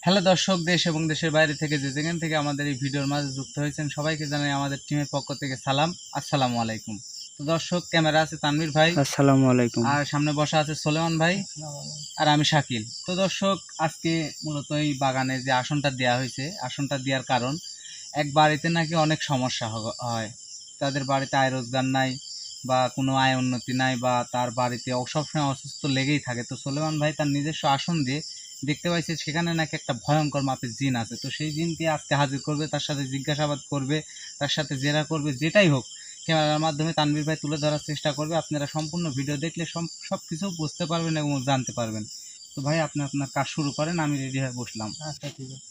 Hello দর্শক, দেশ এবং দেশের বাইরে থেকে যে যেখান থেকে আমাদের এই ভিডিওর মাঝে যুক্ত হয়েছেন সবাইকে জানাই আমাদের টিমের পক্ষ থেকে সালাম। আসসালামু আলাইকুম। তো দর্শক, ক্যামেরা আছে তানভীর ভাই, আসসালামু আলাইকুম। আর সামনে বসা আছে সোলেমান ভাই, আর আমি শাকিল। তো দর্শক, আজকে মূলত এই বাগানে যে আসনটা দেওয়া হয়েছে, আসনটা দেওয়ার কারণ এক বাড়িতে নাকি অনেক সমস্যা হয়। তাদের বাড়িতে আয় রোজগার নাই বা কোনো আয় উন্নতি নাই, বা তার বাড়িতে সবসময় অসুস্থ লেগেই থাকে। তো সোলেমান ভাই তার নিজস্ব আসন দিয়ে দেখতে পাইছে সেখানে নাকি একটা ভয়ঙ্কর মাপের জিন আছে। তো সেই জিনকে আজকে হাজির করবে, তার সাথে জিজ্ঞাসাবাদ করবে, তার সাথে জেরা করবে, যেটাই হোক ক্যামেরার মাধ্যমে তানভীর ভাই তুলে ধরার চেষ্টা করবে। আপনারা সম্পূর্ণ ভিডিও দেখলে সব কিছু বুঝতে পারবেন এবং জানতে পারবেন। তো ভাই, আপনি আপনার কাজ শুরু করেন, আমি রেডি হয়ে বসলাম। আচ্ছা, ঠিক আছে।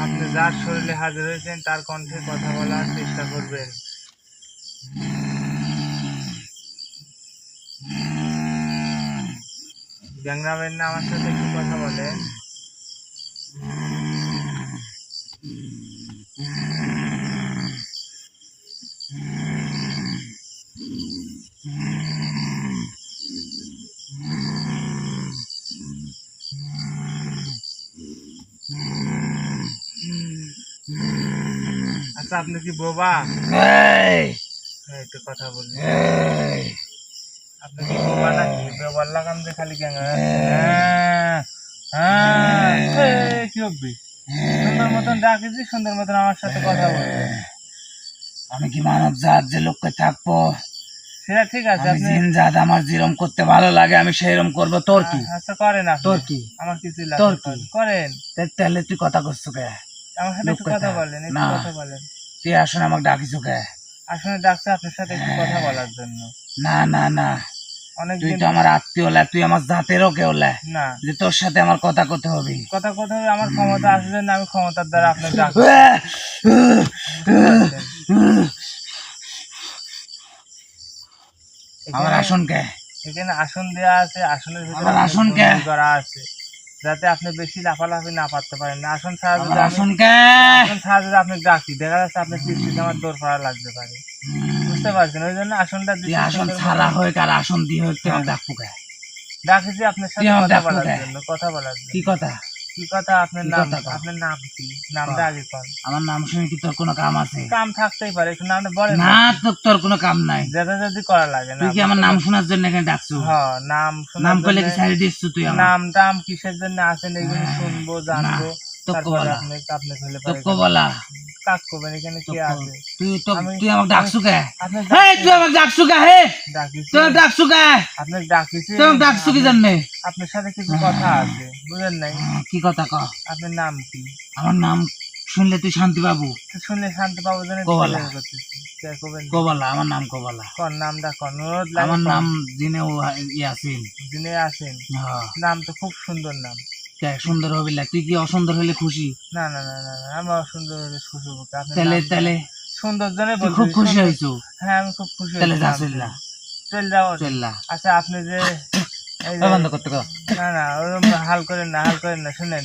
আপনি যার শরীরে হাজির হয়েছেন তার কণ্ঠে কথা বলার চেষ্টা করবেন। গ্যাংরামের না, আমার সাথে একটু কথা বলেন। আচ্ছা, আপনি কি বোবা? একটু কথা বলুন। আপনি কি বোবা নাকি? বোবার লাগাম যে খালি গ্যাংরা কি হবে? সুন্দর মতন ডাকিছি, সুন্দর মতন আমার সাথে কথা বলবে। আমি কি মানব জাত যে লোককে থাকবো? সেটা ঠিক আছে, আমি আপনি জিনজাত আমার যেরকম করতে ভালো লাগে আমি সেরকম করবো। তোর কি? আচ্ছা করেন, আপনি তোর কি? আমার কিছু তোর লাগবে কি? করেন, তাহলে তুই কথা করছো কে? আমার সাথে লোক একটু কথা কথা। বলেন, একটু না। কথা বলেন। তুই আসুন আমাকে ডাকিছো কে? আসলে ডাকছে আপনার সাথে একটু কথা বলার জন্য। না না না, তুই অনেকদিন তো আমার আত্মীয় লা, তুই আমার জাতেরও কেউ লা, না যে তোর সাথে আমার কথা করতে হবে। কথা কথা হবে, আমার ক্ষমতা আছে জন্য আমি ক্ষমতার দ্বারা আপনার ডাকছি। আমার আসন কে? এখানে আসন দেওয়া আছে, আসনের ভিতরে আমার আপনার আসন কে? বন্দি করা আছে, যাতে আপনি বেশি লাফালাফি না পারতে পারেন। আসন ছাড়া যদি আমার আমি আসন কে? আসন ছাড়া যদি আপনি ডাকি, দেখা যাচ্ছে আপনার কীর্তিতে আমার দৌড় পড়া লাগতে পারে, বুঝতে পারছেন? ওই জন্য আসনটা তুই দিচ্ছি আসন সুন্দর ছাড়া মতো। হোক আর আসন দিয়ে হোক, তুই আমার ডাকবো কে? ডাকেছি আপনার সাথে আমার কথা ডাকবো বলার কে? জন্য, কথা বলার জন্য। কি কথা? কি কথা? আপনার কি নাম, কথা কও? আপনার নাম কি? নামটা আগে কন। আমার নাম শুনে কি তোর কোনো কাম আছে? কাম থাকতেই পারে, একটু নামটা বলেন না, তোর কোনো কাম নাই। যেটা যদি করা লাগে না। তুই কি আমার নাম শোনার জন্য এখানে ডাকছো? হ্যাঁ, নাম নাম শোনার করলে কি জন্য। ছাড়ি দিচ্ছ তুই আমার? নাম টাম কিসের জন্য আছেন এগুলো শুনবো, জানবো, তোকে তারপরে বলা, আপনি আপনি হলে তোকে বলা, কাক করবেন, এখানে কি আছে? তুই আমি- তুই আমাকে ডাকছো কে? আপনি হেই, তুই আমাকে ডাকছো কে? হে, ডাকিছি, তুই আমাকে ডাকছো কে? আপনি ডাকিছি, তুই আমাকে ডাকছো কি জন্যে? আপনার সাথে কিছু কথা আছে, বুঝেন নাই? কি কথা ক? আপনার নাম কি? আমার নাম শুনলে তুই শান্তি পাবো। তো শুনলে শান্তি পাবো জন্য কোবালা। করতেছি। কে করবেন? কোবালা, আমার নাম কোবালা। কোন নামটা কোন? অনুরোধ লাগে আমার কোন? নাম জিনে ইয়াসিন। যিনি আছেন, হ্যাঁ, নাম তো খুব সুন্দর নাম। দেখ সুন্দর হবে না, তুই কি অসুন্দর হলে খুশি? না না না না না, আমি অসুন্দর হলে খুশি হবো। আপনার তাহলে নাম তাহলে সুন্দর জন্য তুই বলছি। খুব খুশি সুন্দর- হয়েছো? হ্যাঁ, আমি খুব খুশি তাহলে হয়েছি যা নাম চল না, শুনে। চল যাও। চল না। আচ্ছা, আপনি যে এই যে বন্ধ করতে কর। না না, ওরকম হাল করেন না, হাল করেন না, শুনেন,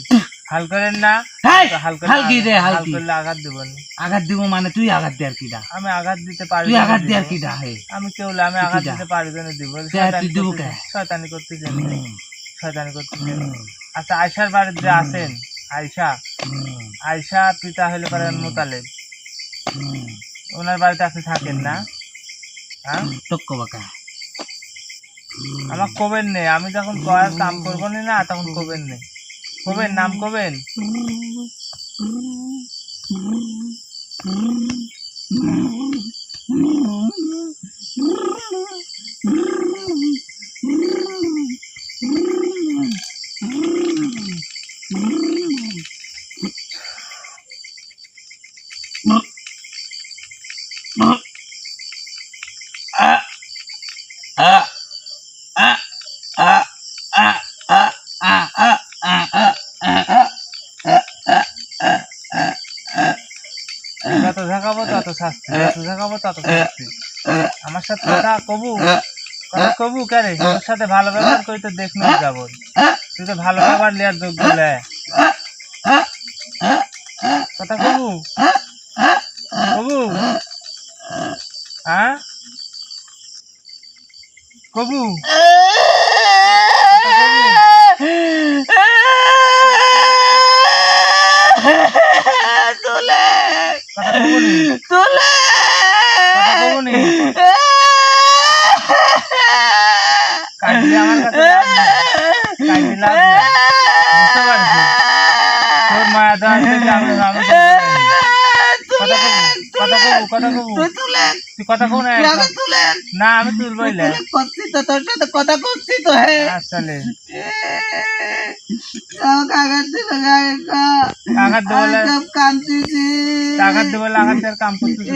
হাল করেন না। হেই, হাল হাল কি রে, হাল হাল কি? করলে আঘাত দেবেন। আঘাত দিব মানে তুই আঘাত দে আর কি ডা? আমি আঘাত দিতে পারি তুই জন্য আঘাত দে দিব। আর কি ডা? হে, আমি কেউ না, আমি তুই আঘাত কি দিতে যা? পারি জন্য দিব। তুই দিব কে? শয়তানি করতেছেন, হুম, শয়তানি করতেছেন। হুম, আচ্ছা, আয়সার বাড়িতে যে আছেন, আয়সা, হুম, আয়সা পিতা হইলে পারেন মোতালেব, হুম, ওনার বাড়িতে আপনি থাকেন না? হ্যাঁ, টক্কো বাঁকা। আমার কবেন নেই, আমি যখন করার কাম করবো না তখন কবেন নেই, কবেন নাম কবেন। যত ঝাঁকাবো তত শাস্তি, যত ঝাঁকাবো তত শাস্তি। আমার সাথে কথা কবু, কথা কবু কারে, তোর সাথে ভালো ব্যবহার করি তো দেখনো যাবো, তুই তো ভালো ব্যবহার লিয়ার যোগ্য লে। কথা কবু, কবু, হ্যাঁ কবু, কথা কবু নি, কথা কবু নি। কাঁদলে আমার কাছে লাভ নেই, কাঁদলে লাভ নেই, বুঝতে পারছি। তোর মায়া দেওয়ার থেকে আমি আমি কথা কবু, কথা কবু, কথা কবু, তুই কথা কবু না। না, আমি তুলবই না। করছি তো তোর সাথে কথা করছি তো। হে, আচ্ছা লে, আমাকে আঘাত দিল গায়িকা। আঘাত দেবো আমি খুব কাঁদতেছি। আঘাত দেবো, আঘাত দেওয়ার কাম করতেছিস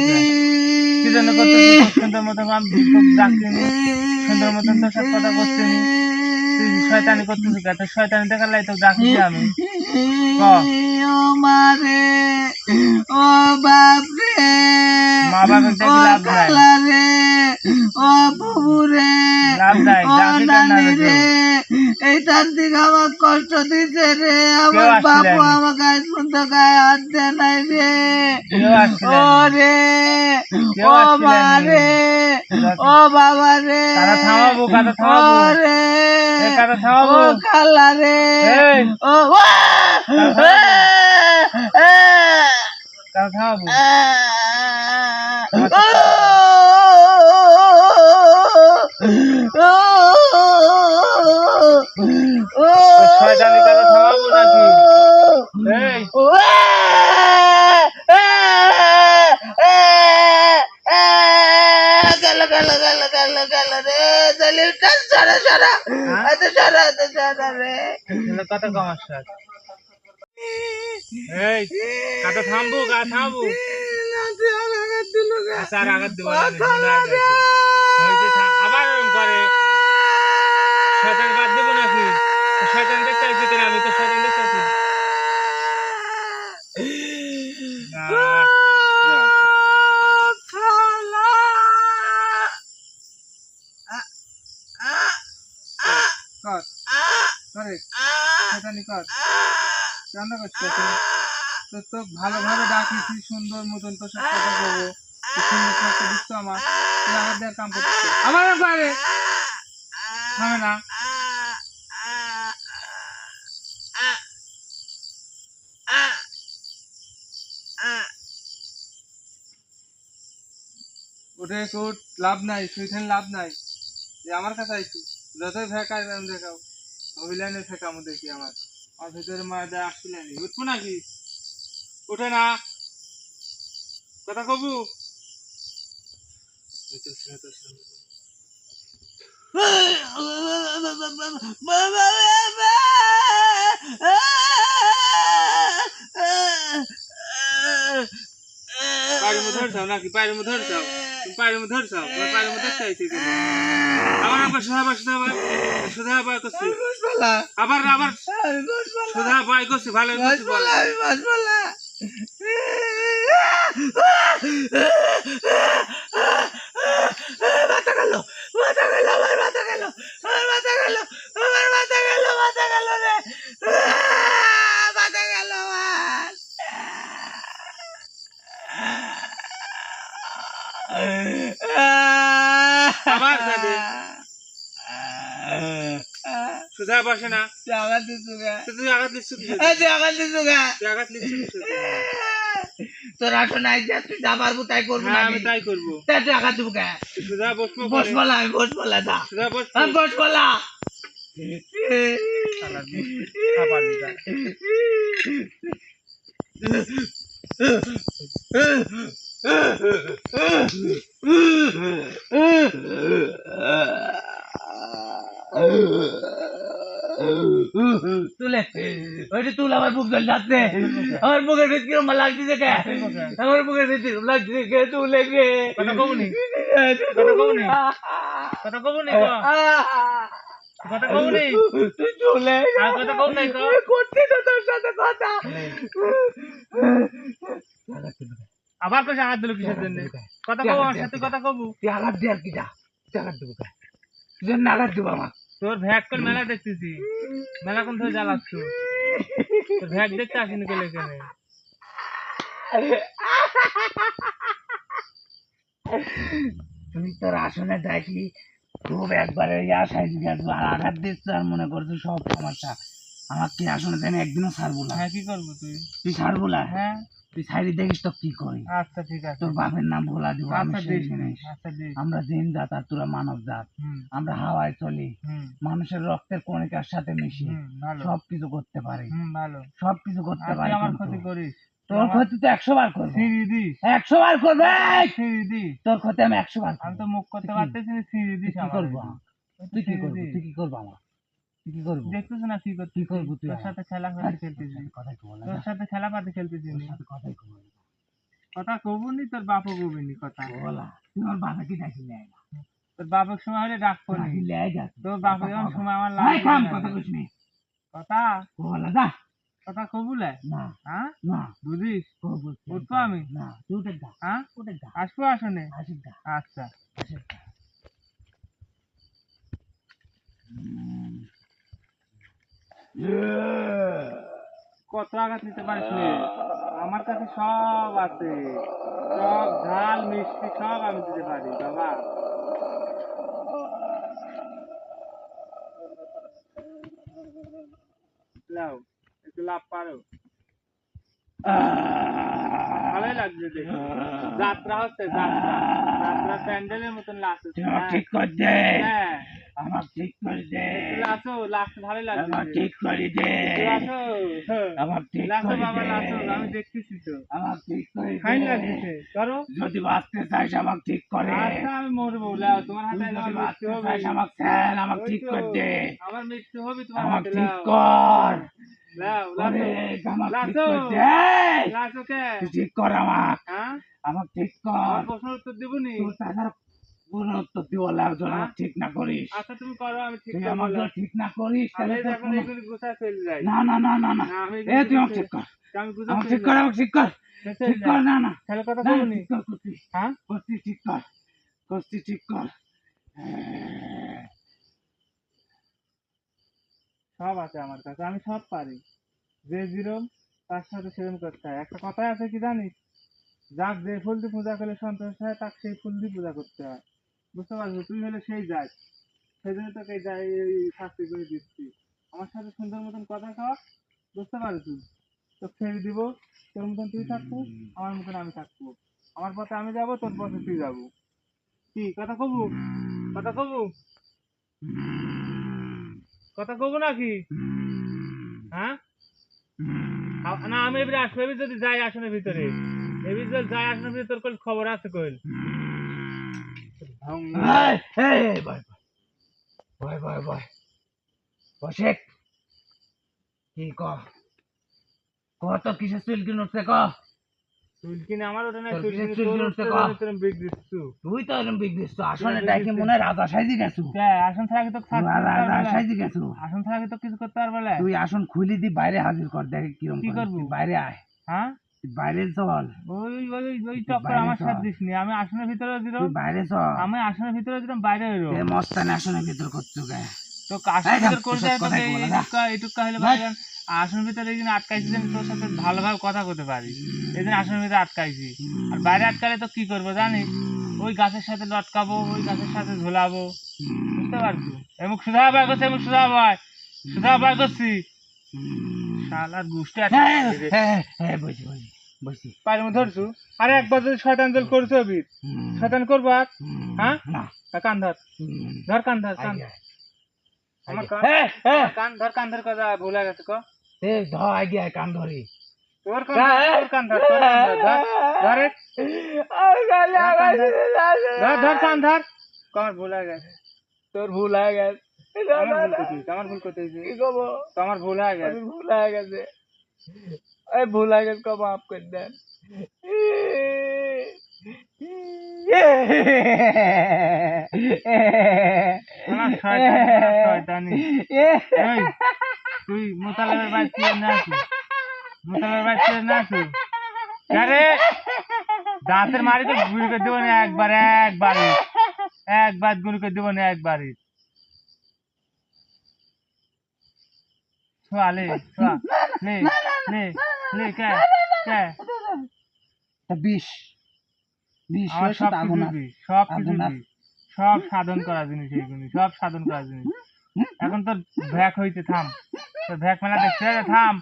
কি জন্য করতেছিস? সুন্দর মতন আমি খুব ডাকছিনি, সুন্দর মতন তোর সাথে কথা করছিনি, তুই শয়তানি করতেছিস। তোর শয়তানি দেখার লাই তো ডাকছি আমি। ক ও মারে, ও বাপরে, মা বাপের ও দেখি লাভ নাই, খালা রে, ও বুবু রে, লাভ নাই, ও ডাকি কার নানি নামে রে, কেউ? এই তান্ত্রিক আমার কষ্ট দিছে রে। আমার আসছিল বাপু না। আমাকে আজ পর্যন্ত গায়ে হাত দেয় নাই রে। কেউ আসছিল ও না। রে, কেউ ও আসছিল মা না। রে, ও বাবা রে, কারা থামাবো, কারা ও থামাবো, রে, এ কারা থামাবো, ও খালা রে, এই ও কারা থামাবো। ওই শয়তানি কারা থামাবো নাকি? এই গেল গেল গেল গেল তাহলে কত কমার সাথ এই কাটা থামবো গা থামবো আচ্ছা আর আঘাত দেবো না, হয়েছে আবার এরকম করে শয়তান বাদ দেবো নাকি শয়তান দেখতে আসছি কেন আমি তো শয়তান দেখতে আসছি ভালোভাবে ডাকিছি সুন্দর মতন তোর সাথে কথা বলবো সুন্দর একটা দিচ্ছ আমার তুই আমার দেওয়ার কাম করতেছে আমার পারে থামে না ওঠে কোট লাভ নাই সুইখানে লাভ নাই যে আমার কাছে আইছু যতই ফেকাই দেখাও অভিলাইনে ফেকামো দেখি আমার আমার ভিতরে মায়া দেয় আসছিলেনি উঠবো নাকি উঠে না কথা কবু পায়ের মধ্যে ধরছাও নাকি পায়ের মধ্যে ধরছাও তুমি পায়ের মধ্যে ধরছাও তোমার পায়ের মধ্যে দেখতে আইছি আবার আবার সোজা বাই করছি আবার আবার সোজা বাই করছি ভালো করছি বল মাথা গেল আমার মাথা গেল আমার মাথা গেল আমার মাথা গেল মাথা গেল রে মাথা গেল আবার কাঁদে সুধা বসে না তুই আঘাত দিচ্ছ তোর আসন নাই যা তুই যা পারবো তাই করবো না আমি তাই করবো তাই তুই আঘাত দেবো কে সুধা বসবলা আমি বসবলা যা সুধা বসবলা তুলে ওইটা তুল আমার বুক জল যাচ্ছে আমার বুকের ভিতরে কিরম লাগতেছে কে আমার বুকের ভিতরে লাগতেছে কে তুলে গে কথা কবনি কথা কবনি তুই চলে আর কথা কব নাই তো করতে তো তোর সাথে কথা আবার কইছ আঘাত দিল কিসের জন্য কথা কব আমার সাথে কথা কব তুই আঘাত দি আর কি যা তুই আঘাত দিব কে তুই জন্য আঘাত দিব আমার তোর ভ্যাক কোন মেলা দেখতেছি মেলা কোন ধরে জ্বালাচ্ছ তোর ভ্যাক দেখতে আসিনি কেলে কেনে তুমি তোর আসনে দেখি খুব একবারে আশায় আর আঘাত দিচ্ছ আর মনে করছো সব সমস্যা আমার কি আসনে দেন একদিনও ছাড়বো না হ্যাঁ কি করবো তুই ছাড়বো না হ্যাঁ তুই ছাড়ি দেখিস তো কি করি আচ্ছা ঠিক আছে তোর বাপের নাম ভোলা দিব আমরা জিন জাত আর তোরা মানব জাত আমরা হাওয়ায় চলি মানুষের রক্তের কণিকার সাথে মিশি সবকিছু করতে পারি সবকিছু করতে পারি আমার ক্ষতি করিস তোর ক্ষতি তো 100 বার করবো 100 বার করবে তোর ক্ষতি আমি 100 বার আমি তো মুখ করতে পারতেছি না কি করবো তুই কি করবি তুই কি করবো আমার তুই কি করবি দেখতেছ না কি করবো তুই তোর সাথে খেলা খেলতেছিস তোর সাথে খেলা পাতে খেলতেছিস কথা কবুনি তোর বাপও কবুনি কথা বলা তুই আমার বাবা কি ডাকি নেয় না তোর বাবার সময় হলে ডাক পড়ি তোর বাবা যখন সময় আমার লাগে কথা কইছিস কথা বলা যা কথা কবুলে না হ্যাঁ না বুঝিস উঠবো আমি না তুই উঠে যা হ্যাঁ উঠে যা আসবো আসনে আসিস যা আচ্ছা আসিস যা কত আঘাত নিতে পারিস আমার কাছে সব আছে সব ঝাল মিষ্টি সব আমি দিতে পারি বাবা লাও একটু লাভ পারো ভালোই লাগছে দেখে যাত্রা হচ্ছে যাত্রা প্যান্ডেলের মতন লাগছে ঠিক করছে হ্যাঁ আমার ঠিক করে দে, লাসো লাস্ট ভালো লাগছে আমার ঠিক করে দে, লাসো আমার ঠিক লাসো করে বাবা দে, লাসো আমি দেখতেছি তো আমার ঠিক করে ফাইন দে। লাগছে করো যদি বাঁচতে চাইস আমাকে ঠিক করে, আচ্ছা আমি মরবো লাও তোমার তুই হাতে যদি আমার মৃত্যু বাঁচতে হবে চাইস আমাকে ছাড়, আমাকে ওই ঠিক তো, করে দে, আমার মৃত্যু হবে তোমার আমাকে হাতে ঠিক লাও কর, লাও ওরে, লাসো আমাকে ঠিক লাসো করে দে, এই, লাসো কে তুই ঠিক কর আমাকে, হ্যাঁ আমাকে ঠিক আমার কর, প্রশ্নের উত্তর দিবনি তুই তাছাড়া কোনো উত্তর দিব লাগবে না, আমাকে ঠিক না করিস, আচ্ছা তুমি করো আমি ঠিক তুই করবো আমাকে লাও। যদি ঠিক না করিস আমি তাহলে তোর এখন কোনো- এগুলি গোছায় ফেলে যাই না না না না না, না আমি এ তুই আমাকে ঠিক কর, আমি গুজব আমাকে ফেলে ঠিক কর, আমাকে ঠিক কর, যাই ঠিক কর, না না তাহলে কথা না, বলুনি ঠিক কর, করছি হ্যাঁ করছি, ঠিক কর, করছি, ঠিক কর, হ্যাঁ। সব আছে আমার কাছে আমি সব পারি যে যেরম তার সাথে সেরম করতে হয় একটা কথাই আছে কি জানিস যাক যে ফুল দিয়ে পূজা করলে সন্তোষ হয় তাকে সেই ফুল দিয়ে পূজা করতে হয় বুঝতে পারছো তুই হলে সেই যাই সেই জন্য তোকে এই যাই এই শাস্তি করে দিচ্ছি আমার সাথে সুন্দর মতন কথা কর বুঝতে পারছো তো ছেড়ে দিব তোর মতন তুই থাকবো আমার মতন আমি থাকবো আমার পথে আমি যাবো তোর পথে তুই যাবো কি কথা কবু কথা কবু কথা কবু নাকি হ্যাঁ না আমি এবারে আসবো এবার যদি যাই আসনের ভিতরে এবার যদি যাই আসনের ভিতরে তোর কোন খবর আছে কইল এই, এই, বয়, বয়, বয়, বয়, বসে, কি ক তো কিসের চুলকি উঠছে ক, চুলকিনি আমার ওটা নাই তোর চুলকিনি কিসের চুলকিনি তোর উঠছে উঠছে ক? জন্য তোর বিগ দিচ্ছু তুই তো এরকম বিগ দিচ্ছ, আসলে ডাকি মনে হয় রাজা সাইজি গেছু, কে আসন ছাড়া কি তো রাজা সাইজি গেছু, আসন ছাড়া কি তো কিছু করতে পারবে না তুই আসন খুলি দি বাইরে হাজির কর, দেখে কিরম কি করিস। করবো? তুই বাইরে আয়, হ্যাঁ তুই বাইরে চল, ওই ওই ওই তুই চক্কর বাইরে আমার চল, সাথে দিসনি আমি আসনের ভিতরে দিলাম তুই বাইরে চল, আমি আসনের ভিতরে দিলাম বাইরে হইলো এ মস্তানি আসনের ভিতর করছু গে, তো আসনের এই ভিতরে তোর করতে সাথে তোকে কথাই বলা না। এইটুকা হইলে ভাই। আসনের ভিতরে এই জন্য আটকাইছি যে আমি তোর সাথে ভালোভাবে কথা বলতে পারি এই জন্য আসনের ভিতরে আটকাইছি আর বাইরে আটকালে তো কি করবো জানিস ওই গাছের সাথে লটকাবো ওই গাছের সাথে ঝোলাবো বুঝতে পারছো এমুক সুধা বার করছে এমুক সুধা বার করছি শালার গুষ্টি হ্যাঁ, বসি, বসি, বসি, পায়ের মধ্যে ধরছু আরে একবার যদি শয়তান জল করছো বিট শয়তান করবো আর হ্যাঁ না, কান ধর ধর কান ধর কান আমার কান কান ধর কথা ভুলে গেছে ক আগে কান ধরি, তোর কান ধর তোর কান ধর ধর এক। ধর কান ধর কমার ভুল হয়ে গেছে তোর ভুল হয়ে গেছে, আমার ভুল করতে কি করবো, তোমার ভুল হয়ে গেছে ভুল হয়ে গেছে, এই ভুল হয়ে গেছে, কব মাফ করে দেন, আমার শয়তানি এই তুই মোতালেবের বাড়ি ছিল না আসু মোতালেবের বাড়ি ছিল না আসু আরে দাঁতের মারি তো গুলি করে দেবো না একবার গুলি করে দেবো না একবারই ছোয়া লে ছোয়া লে লে লে কে বিষ, বিষ, আমার সব আগুন কিছু আছে, দিই সব কিছু আগুন আছে। দিই সব সাধন করা জিনিস এইগুলি সব সাধন করা জিনিস এখন তোর ভ্যাক হইতে থাম তোর ভ্যাক মেলা দেখতে হবে থাম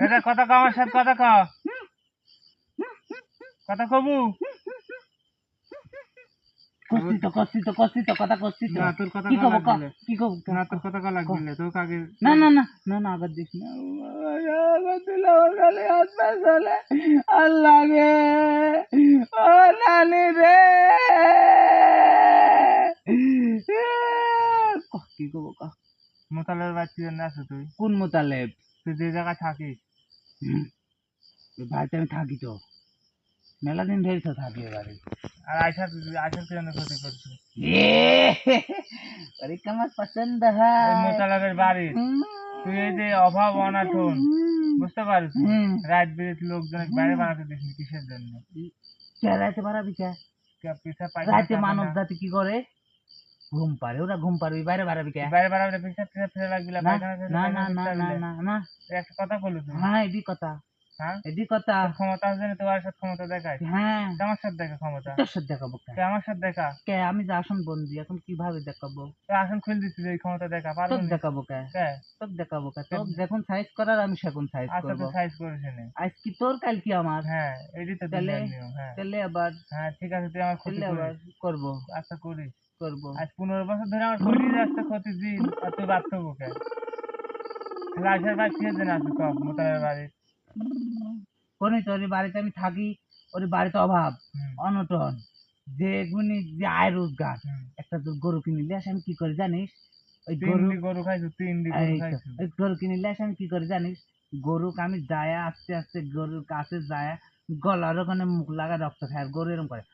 এটা কথা কও আমার সাথে কথা কও কথা কবু কস্তি তো কথা কস্তি তো, না তোর কথা কি কও কব, লাগবে কি কব, না তোর কথা কও লাগবে না তোকে আগে না না না না না, আবার দিস না, আল্লাহ রে, ও নানি রে, কি কব, মোতালের বাচ্চি না আছো তুই কোন মোতালেব, তুই যে জায়গায় থাকিস বাড়িতে আমি থাকি তো, মেলা দিন ধরে তো থাকি এবারে, আর আয়সার পিছনে ক্ষতি করছো পরীক্ষা আমার পছন্দ হয়, এই মোতালেবের বাড়ি তুই এই যে অভাব অনাটন বুঝতে পারিস রাত বিরেত লোকজন বাইরে বানাতে দিস কিসের জন্য রাতে বাড়াবি কে, পিছা রাতে মানব জাতি কি করে, ঘুম পারে, ওরা ঘুম পারবি, বাইরে বাড়াবি কে, বাইরে বানাবে পিছা পিছা ফেলে লাগবি না না না না না না না, একটা কথা বলি তুই হ্যাঁ এডি কথা, হ্যাঁ এডি কথা, তোর ক্ষমতা আছে না তোমার সাথে ক্ষমতা দেখায় হ্যাঁ আমার সাথে দেখা ক্ষমতা তোর সাথে দেখাবো কে, কে আমার সাথে দেখা কে আমি যে আসন বন্দি এখন কিভাবে দেখাবো, তুই আসন খুলে দিচ্ছিস এই ক্ষমতা দেখা পারবো তোর না দেখাবো কে, কে তোর দেখাবো কে, তোর যখন সাইজ করার আমি সেখন সাইজ আচ্ছা করবো, তুই সাইজ করিস নে আজ কি তোর কাল কি আমার, হ্যাঁ এটি তো তাহলে দুনিয়ার নিয়ম হ্যাঁ তাহলে আবার হ্যাঁ ঠিক আছে তুই আমার ক্ষতি তাহলে আবার করিস করবো, আচ্ছা করিস করবো? আজ 15 বছর ধরে আমার শরীর যাচ্ছে প্রতিদিন, আর তুই বাদ করবো কে? লাশের ভাই কে দিন আছে তো মোতালের বাড়ি? কোনে তোর বাড়িতে আমি থাকি, ওর বাড়িতে অভাব অনটন, যে গুনি যে আয় রোজগার, একটা তোর গরু কিনিলে আমি কি করে জানিস? ওই গরু গরু খাইছো, 3টি গরু এই তো, খাইছো। ওই গরু কিনিলে আমি কি করে জানিস? গরুকে আমি যায়া আস্তে আস্তে গরুর কাছে যায়া গলার ওখানে মুখ লাগা রক্ত খায়, আর গরু এরকম করে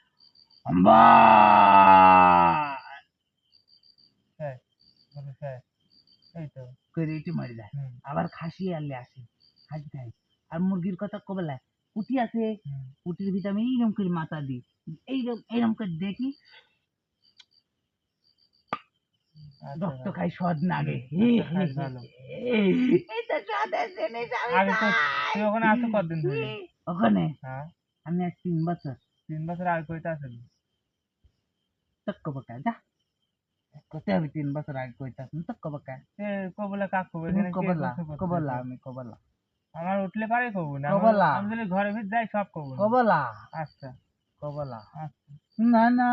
আম্বা হ্যাঁ, গরু খায়। এই তো। করে ইটি মারি যায়। আবার খাসি আনলে আসে, খাসি খাই। আর মুরগির কথা কবেলায় পুটি আছে, পুটির ভিতরে আমি এইরকম করে মাথা দিই, এইরকম করে দেখি রক্ত খাই, স্বাদ নাগে। ভালো। এটা স্বাদের জিনিস, আমি আগে তো খাই। তুই ওখানে আছো কতদিন ধরে? ওখানে হ্যাঁ, আমি আজ 3 বছর। 3 বছর আগে কইতে আসলি? তক্ক বকা যা, কোথায় আমি 3 বছর আগে কইতাম তক্ক বকা। এ কবলা কাক কবে? তুমি এখানে কে কবলা করছে করছে? কবলা, আমি কবলা আমার উঠলে পারে কবু না, কবলা আমি যদি ঘরের ভিতর যাই সব কবু না। কবলা আচ্ছা কবলা। আচ্ছা। না না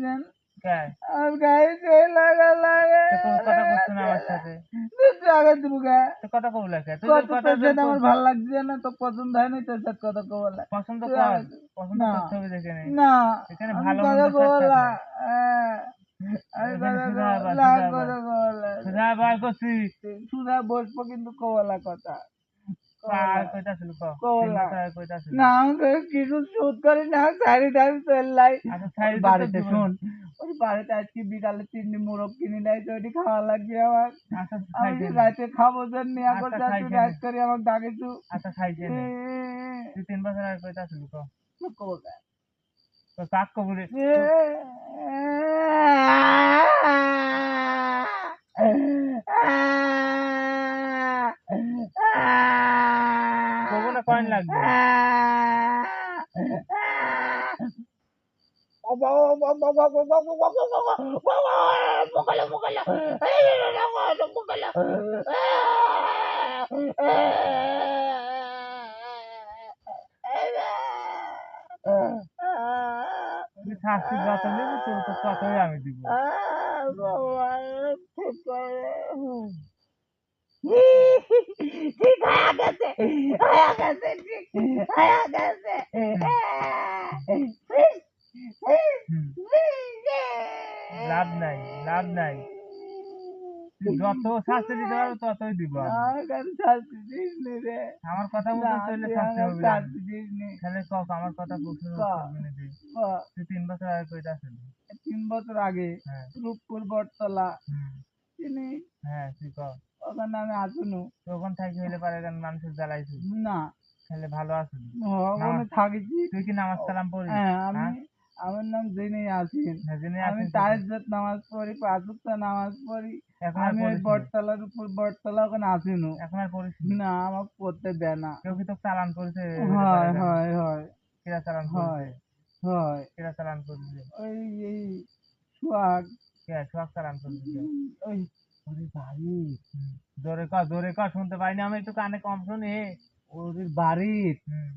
জান, কে? আর গায়ে তেল লাগা লাগে। তো কথা করছো না আমার সাথে? তুই জায়গা দিব গা, তো কথা কবলা কে? তুই কত কথা তোর সাথে আমার ভালো লাগছে না, তো পছন্দ হয় না তোর সাথে কথা কবলা। পছন্দ তুই কর, আগে- পছন্দ না করতে হবে দেখে নে। না, এখানে আমি ভালো কথা মন্দ কবলা, আমি এখানে কথা সুধা আবার, কবলা, সুধা আবার, কথা কবলা। সুধা আবার করছি। সুধা বসবো কিন্তু কবলা কথা আর কবলা কইতা আসলি ক? 3 কবলা। বছর আগে কইতা আসলি? না আমাকে কিছু শোধ করি না, সারি টাইম চললাই। আচ্ছা ওই সাইড বাড়িতে শোন, ওই বাড়িতে আজকে বিকালে 3টি মোরগ কিনে নেয়, তো ওটি খাওয়া লাগবে আমার। আচ্ছা আমি খাইছে না। রাতে খাবো, যে নিয়ে আচ্ছা, করতে তুই খাইছে রাত না। করে আমাকে ডাকিছু। আচ্ছা খাইছে না। তুই 3 বছর আগে কইতা আসলি ক? কবলা তো কাক কবুরে কবু না, কয়েন লাগবে। তুই শাস্তি যত নিবি তোর তো ততই আমি দিব। ঠিক হয়ে গেছে, হয়ে গেছে, ঠিক হয়ে গেছে। লাভ নাই, লাভ নাই। তুই যত শাস্তি দিতে পারবো ততই দিব আমি। আমার কাছে শাস্তি দিস নি রে, আমার কথা মতো না চললে তুই শাস্তি আমার হবে জানি। শাস্তি দিস নি। তাহলে কক আমার কথা প্রশ্ন ক, করবি না তুই? ক। তুই 3 বছর আগে কইতা আসলি? 3 বছর আগে হ্যাঁ। রূপপুর বটতলা হুম। চিনি, হ্যাঁ তুই ক। ওখানে আমি আসুনু। তুই ওখান থাকি হইলে পারে কেন মানুষের জ্বালাইছিস? না, তাহলে ভালো আসলি। ওখানে থাকিছি। তুই কি নামাজ কালাম পড়িস? হ্যাঁ, হ্যাঁ? আমার নাম জেনে আসিন। জেনে আমি আসিস? তাহাজ্জুদ নামাজ পড়ি, 5 ওয়াক্ত নামাজ পড়ি। এখন আর আমি ওই পড়িস নি? বটতলার উপর বটতলা ওখানে আসিনু। এখন আর পড়িস নি? না, আমার পড়তে দেয় না। কেউ কি তোকে চালান করেছে? হয় হয় হয় কেরা চালান হয় করেছে? হয়, কেরা চালান করেছে? ওই এই সোহাগ, কে সব চালান করেছে? ওই ওরে বাড়ি, জোরে ক শুনতে পাইনি আমি, একটু কানে কম শুনি। ওরে বাড়ির হুম।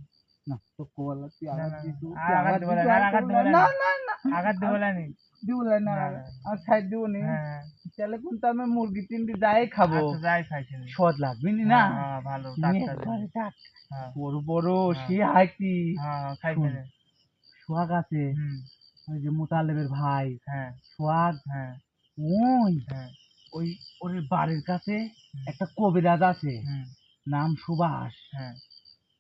না তো কোলা, তুই না, আঘাত না, দিছু, আর তুই আঘাত আঘাত দিবো দিছু, না, আর আঘাত দিবো না না। না না, আঘাত দিব না। দিবলাই না, না, না। আর সাইড দিব নি। হ্যাঁ, তাহলে কিন্তু আমি মুরগি 3টি যাই খাবো, আচ্ছা যাই খাইছি নি। স্বাদ লাগবে নি না। হ্যাঁ, ভালো নিয়ে টাটকা একবারে জিনিস। টাক, হ্যাঁ, বড় বড় হ্যাঁ। সে হাইতি। খাইছি শুন, নি। সোহাগ আছে, হুম। ওই যে মোতালেবের ভাই হ্যাঁ, সোহাগ, হ্যাঁ, ওই হ্যাঁ। ওই ওর বাড়ির কাছে হুম। একটা কবিরাজ আছে, হুম। নাম সুভাষ। হ্যাঁ,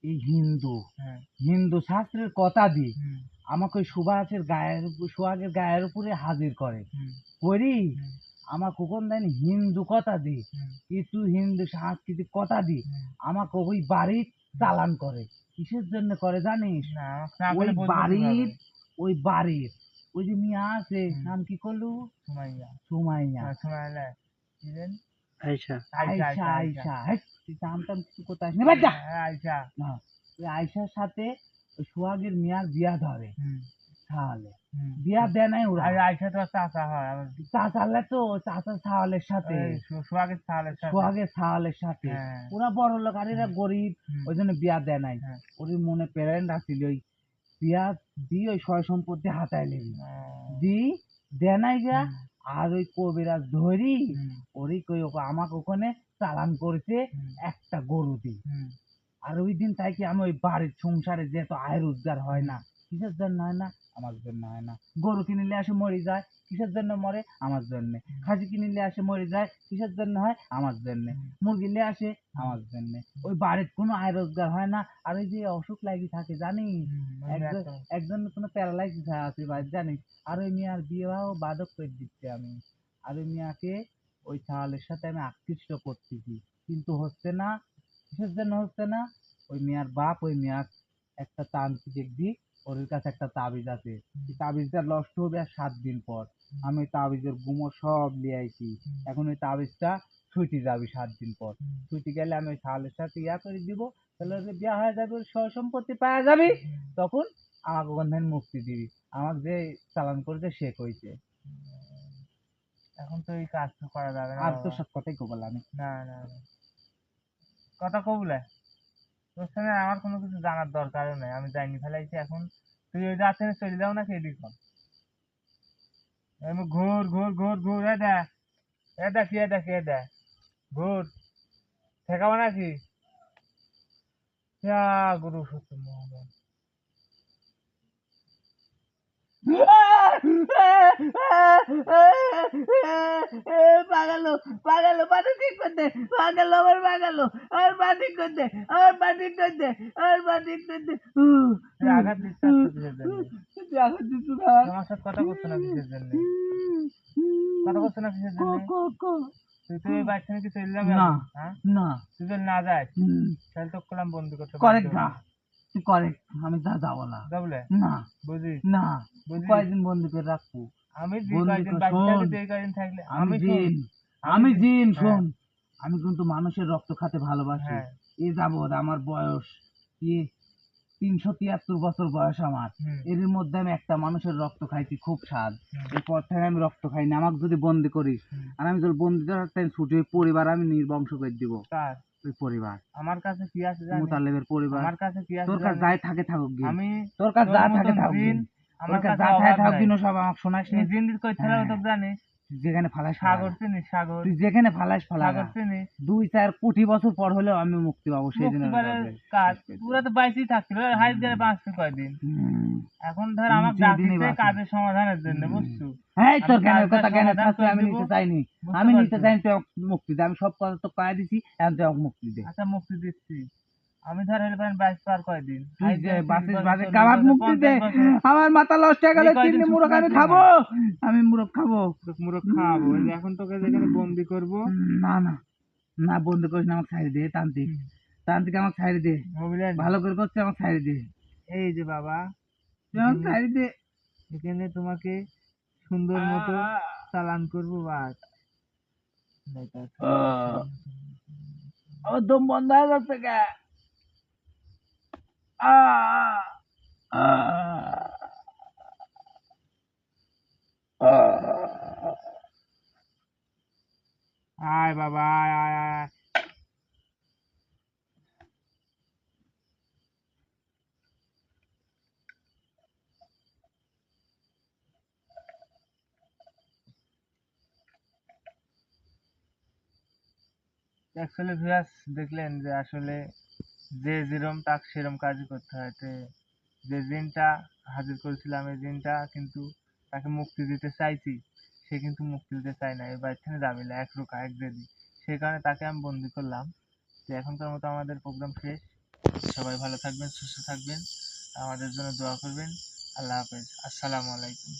এই হিন্দু, হ্যাঁ। হিন্দু শাস্ত্রের কথা দি হুম। আমাকে ওই সুভাষের গায়ের সোহাগের গায়ের উপরে হাজির করে, হুম। করি হুম। আমাকে কোন দেন হিন্দু কথা দি, হুম। কিছু হিন্দু সাংস্কৃতিক কথা দি হুম। আমাকে ওই বাড়ির চালান করে। কিসের জন্য করে জানিস? না, না ওই বলে বলবো কিভাবে? বাড়ির, ওই বাড়ির ওই যে মিয়া আছে, হুম। নাম কি করলু? সুমাইয়া। সুমাইয়া, সুমাইয়া কি জান? আয়সা আয়শা, আয়সা আয়শা, আয়সা, হেৎ, তুই নাম টাম কিছু কোথায় আসিস? বাদ যা। আয়শা। না, ওই আয়সার সাথে ওই সোহাগের মিয়ার বিয়া ধরে, হুম। তাহলে হুম। বিয়া দেয় নাই ওরা, আয়শা তো চাচা হয় আমার। চাচালে তো চাচা সাওয়ালের সাথে, এই সোহাগের সালের সাথে। সোহাগের সাওয়ালের সাথে। হ্যাঁ। ওরা বড় লোক আর এরা গরিব, হুম। ওই জন্য বিয়া দেয় নাই। হ্যাঁ। ওর মনে প্যারেন্ট আসছিল, ওই বিয়া দিয়ে ওই সয় সম্পত্তি হাতায় নিবি, দি দেয় নাই গা। আর ওই কবিরাজ ধরি ওরই কই আমাকে ওখানে চালান করেছে একটা গরু দিয়ে। আর ওই দিন তাই কি আমি ওই বাড়ির সংসারে যে এত আয় রোজগার হয় না, কিসের জন্য হয় না? আমার জন্য হয় না। গরু কিনলে আসে মরে যায়, কিসের জন্য মরে? আমার জন্য। খাসি কিনলে আসে মরে যায়, কিসের জন্য হয়? আমার জন্য। মুরগি নিয়ে আসে আমার জন্য। ওই বাড়ির কোনো আয় রোজগার হয় না। আর ওই যে অসুখ লাগি থাকে জানিস, একজন কোনো প্যারালাইসিস আছে ভাই জানিস। আর ওই মেয়ের বিবাহ বাদক করে দিচ্ছে আমি। আর ওই মেয়েকে ওই ছাওয়ালের সাথে আমি আকৃষ্ট করতেছি, কিন্তু হচ্ছে না। কিসের জন্য হচ্ছে না? ওই মেয়ের বাপ ওই মেয়ার একটা তান্ত্রিক দিই, ওর কাছে একটা তাবিজ আছে, এই তাবিজটা নষ্ট হবে আর 7 দিন পর। আমি ওই তাবিজের গুমো সব নিয়ে আইছি। এখন ওই তাবিজটা ছুটি যাবি 7 দিন পর। ছুটি গেলে আমি ওই ছাওয়ালের সাথে ইয়া করে দিব, তাহলে ওর বিয়া হয়ে যাবে, ওর সহ সম্পত্তি পাওয়া যাবি। তখন আমাকে ওখান থেকে মুক্তি দিবি। আমাকে যে চালান করেছে সে কইছে। এখন তো এই কাজ তো করা যাবে না আর তোর বাবা। সব কথাই কবল আমি। না না না। কথা কবুলে তোর সঙ্গে আমার কোনো কিছু জানার দরকারও নেই, আমি জানি ফেলাইছি। এখন তুই ওই রাতে চলে যাও না সেই দিক আমি ঘুর ঘুর ঘুর ঘুর এ দেখ ঘুর ঠেকাবো নাকি? ইয়া গুরু সত্য মহাজন। পাগালো পাগালো পানি ঠিক করতে পাগালো আমার পাগালো আমার পানি করতে আমার পানি করতে আমার পানি করতে তুই আঘাত দিচ্ছিস তো কিসের জন্য? আঘাত দিচ্ছ না আমার সাথে কথা করছো না কিসের জন্য? কথা করছো না কিসের জন্য? তুই তুই এই বাচ্চা নাকি চলে যাবে না এখন, হ্যাঁ? না তুই যদি না যাস তাহলে তো কলাম বন্দি করতে করেক্ট না তুই করেক্ট আমি যাবো না যাবলে না বুঝিস না বুঝিস কয়েকদিন বন্দি করে রাখবো আমি যে বন্দি কয়দিন করে বাকি শোন, থাকবে এই কয়দিন থাকলে আমি শোন, জিন আমি জিন হ্যাঁ। শোন আমি কিন্তু মানুষের রক্ত খেতে ভালোবাসি হ্যাঁ। এ যাবৎ আমার বয়স কি 373 বছর বয়স আমার এর মধ্যে আমি একটা মানুষের রক্ত খাইছি খুব স্বাদ এরপর থেকে আমি রক্ত খাই না আমাকে যদি বন্দি করিস আর আমি যদি বন্দি করার টাইম ছুটি ওই পরিবার আমি নির্বংশ করে দিব কার ওই পরিবার আমার কাছে কি আছে জানিস? মুতালেবের পরিবার আমার কাছে কি আছে তোর কাছে জানিস? যাই থাকে থাকুক গিয়ে আমি তোর কাছে তোর যা মতন থাকে থাকুক জিন গিয়ে আমার তোর কাছে কাছে যা থাকে অভাব থাকুক নাই। কিন্তু সব আমাকে শোনাস নি এই জিন্দির কই ছিল হ্যাঁ। তো জানিস? যেখানে ফালাস সাগর চিনিস সাগর? তুই যেখানে ফালাস ফালা সাগর চিনিস? 2-4 কোটি বছর পর হলেও আমি মুক্তি পাবো সেই মুক্তি দিনের পারে কাজ পুরা তো বাইসেই থাকছিল হাইট গেলে বাঁচতে কয়দিন। এখন ধর আমি আমাকে যেদিনই ডাকিছে বাঁচি। কাজের সমাধানের জন্য বুঝছো? হ্যাঁ তোর আমি জ্ঞানের কাজটার কথা জ্ঞানের সমাধান শাস্তি করে আমি দিব, নিতে চাইনি বুঝতে আমি নিতে পারছো? চাইনি তুই আমাকে মুক্তি দে আমি সব কথা তো কয়ে দিছি এখন তুই আমাকে মুক্তি দে আচ্ছা মুক্তি দিচ্ছি। আমি ধর হলে পারেন বাইশ পার কয়দিন তুই যে বাসিস বাজে 40 কাবাব বছর, মুক্তি দে 50 বছর। আমার মাথা নষ্ট হয়ে গেল এই কয়দিন 3 মুরগ শুকনো আমি আছে খাবো না? আমি মুরগ খাবো মুরগ খাওয়াবো এই যে এখন তোকে যেখানে বন্দি করবো না না না বন্ধ করিস না আমাকে ছাড়ি দে তান্ত্রিক তান্ত্রিক আমাকে ছাড়ি দে অভিযান ভালো করে করছে আমাকে ছাড়ি দে এই যে বাবা তুই আমাকে ছাড়ি দে এখানে তোমাকে সুন্দর মতো চালান করবো বাস আমার দম বন্ধ হয়ে যাচ্ছে কে আয় বাবা আয় আয় আয় অ্যাকচুয়ালি ভিউয়ার্স দেখলেন যে আসলে যে যেরম তাকে সেরম কাজই করতে হয়। যে জিনটা হাজির করেছিলাম এই জিনটা কিন্তু তাকে মুক্তি দিতে চাইছি, সে কিন্তু মুক্তি দিতে চায় না, এই বাচ্চানে যাবে না একরোখা এক দেদি, সেই কারণে তাকে আমি বন্দি করলাম। তো এখনকার মতো আমাদের প্রোগ্রাম শেষ। সবাই ভালো থাকবেন, সুস্থ থাকবেন, আমাদের জন্য দোয়া করবেন। আল্লাহ হাফেজ, আসসালামু আলাইকুম।